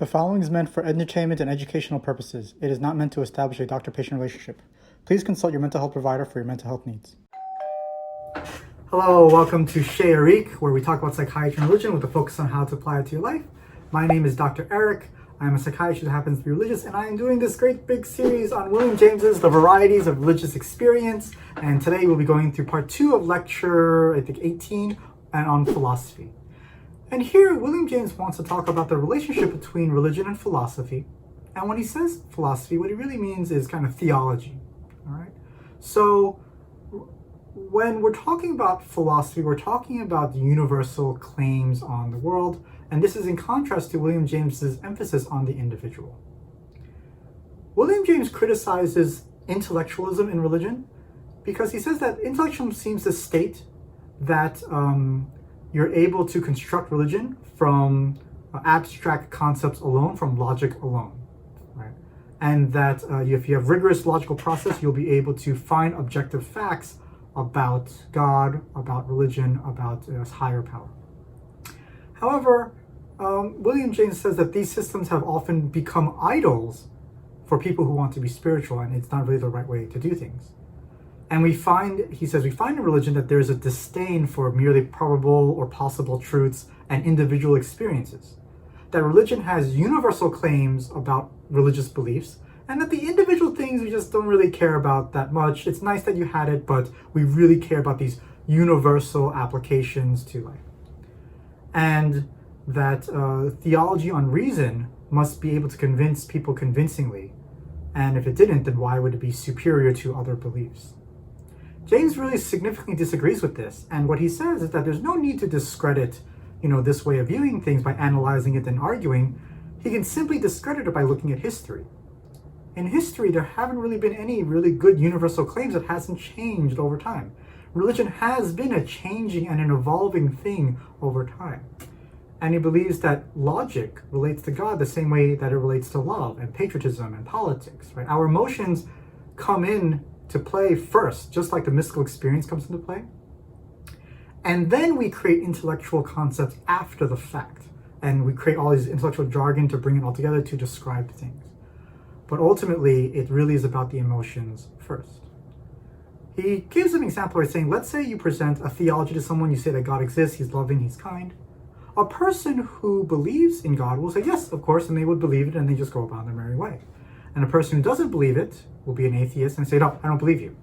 The following is meant for entertainment and educational purposes. It is not meant to establish a doctor-patient relationship. Please consult your mental health provider for your mental health needs. Hello, welcome to Chez Eric, where we talk about psychiatry and religion with a focus on how to apply it to your life. My name is Dr. Eric. I'm a psychiatrist that happens to be religious, and I am doing this great big series on William James's The Varieties of Religious Experience. And today we'll be going through part 2 of lecture, 18, and on philosophy. And here, William James wants to talk about the relationship between religion and philosophy. And when he says philosophy, what he really means is kind of theology. All right. So when we're talking about philosophy, we're talking about the universal claims on the world. And this is in contrast to William James's emphasis on the individual. William James criticizes intellectualism in religion because he says that intellectualism seems to state that you're able to construct religion from abstract concepts alone, from logic alone, right? And that if you have rigorous logical process, you'll be able to find objective facts about God, about religion, about higher power. However, William James says that these systems have often become idols for people who want to be spiritual, and it's not really the right way to do things. And we find in religion that there's a disdain for merely probable or possible truths and individual experiences. That religion has universal claims about religious beliefs, and that the individual things we just don't really care about that much. It's nice that you had it, but we really care about these universal applications to life. And that theology on reason must be able to convince people convincingly. And if it didn't, then why would it be superior to other beliefs? James really significantly disagrees with this, and what he says is that there's no need to discredit, this way of viewing things by analyzing it and arguing. He can simply discredit it by looking at history. In history, there haven't really been any really good universal claims that hasn't changed over time. Religion has been a changing and an evolving thing over time. And he believes that logic relates to God the same way that it relates to love and patriotism and politics, right? Our emotions come in to play first, just like the mystical experience comes into play. And then we create intellectual concepts after the fact. And we create all these intellectual jargon to bring it all together to describe things. But ultimately, it really is about the emotions first. He gives an example by saying, let's say you present a theology to someone, you say that God exists, he's loving, he's kind. A person who believes in God will say, yes, of course, and they would believe it, and they just go about their merry way. And a person who doesn't believe it will be an atheist and say, no, I don't believe you.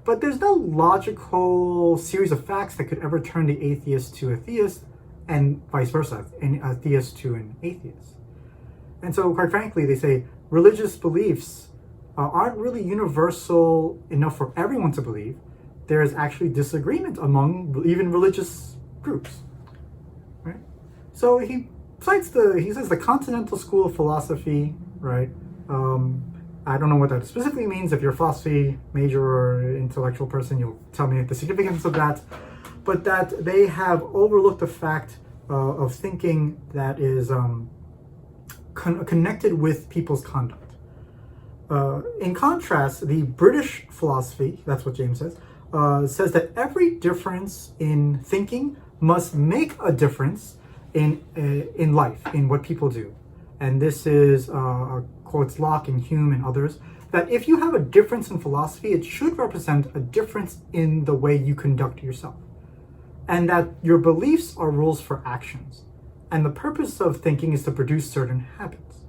But there's no logical series of facts that could ever turn the atheist to a theist and vice versa, and a theist to an atheist. And so, quite frankly, they say religious beliefs aren't really universal enough for everyone to believe. There is actually disagreement among even religious groups, right? So he says the continental school of philosophy, right? I don't know what that specifically means. If you're a philosophy major or intellectual person, you'll tell me the significance of that. But that they have overlooked the fact of thinking that is connected with people's conduct. In contrast, the British philosophy, that's what James says that every difference in thinking must make a difference in life, in what people do. And this is quotes Locke and Hume and others, that if you have a difference in philosophy, it should represent a difference in the way you conduct yourself. And that your beliefs are rules for actions. And the purpose of thinking is to produce certain habits.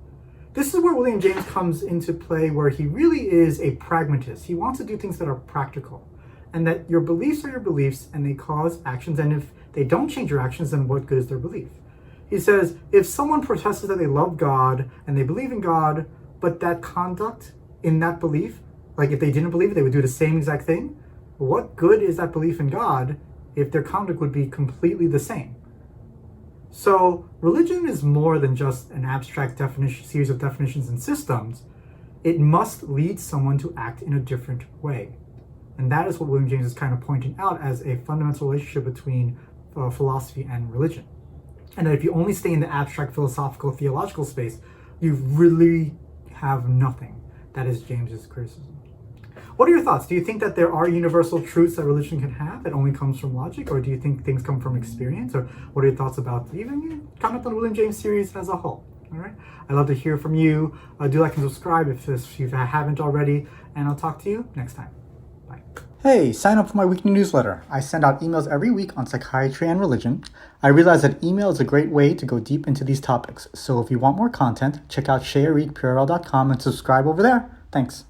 This is where William James comes into play, where he really is a pragmatist. He wants to do things that are practical. And that your beliefs are your beliefs, and they cause actions. And if they don't change your actions, then what good is their belief? He says, if someone professes that they love God and they believe in God, but that conduct in that belief, like if they didn't believe it, they would do the same exact thing. What good is that belief in God if their conduct would be completely the same? So religion is more than just an abstract series of definitions and systems. It must lead someone to act in a different way. And that is what William James is kind of pointing out as a fundamental relationship between philosophy and religion. And that if you only stay in the abstract philosophical theological space, you really have nothing. That is James's criticism. What are your thoughts? Do you think that there are universal truths that religion can have that only comes from logic? Or do you think things come from experience? Or what are your thoughts about even comment on William James series as a whole? All right. I'd love to hear from you. Do like and subscribe if you haven't already, and I'll talk to you next time. Bye. Hey, sign up for my weekly newsletter. I send out emails every week on psychiatry and religion. I realize that email is a great way to go deep into these topics. So if you want more content, check out chesericpurl.com and subscribe over there. Thanks.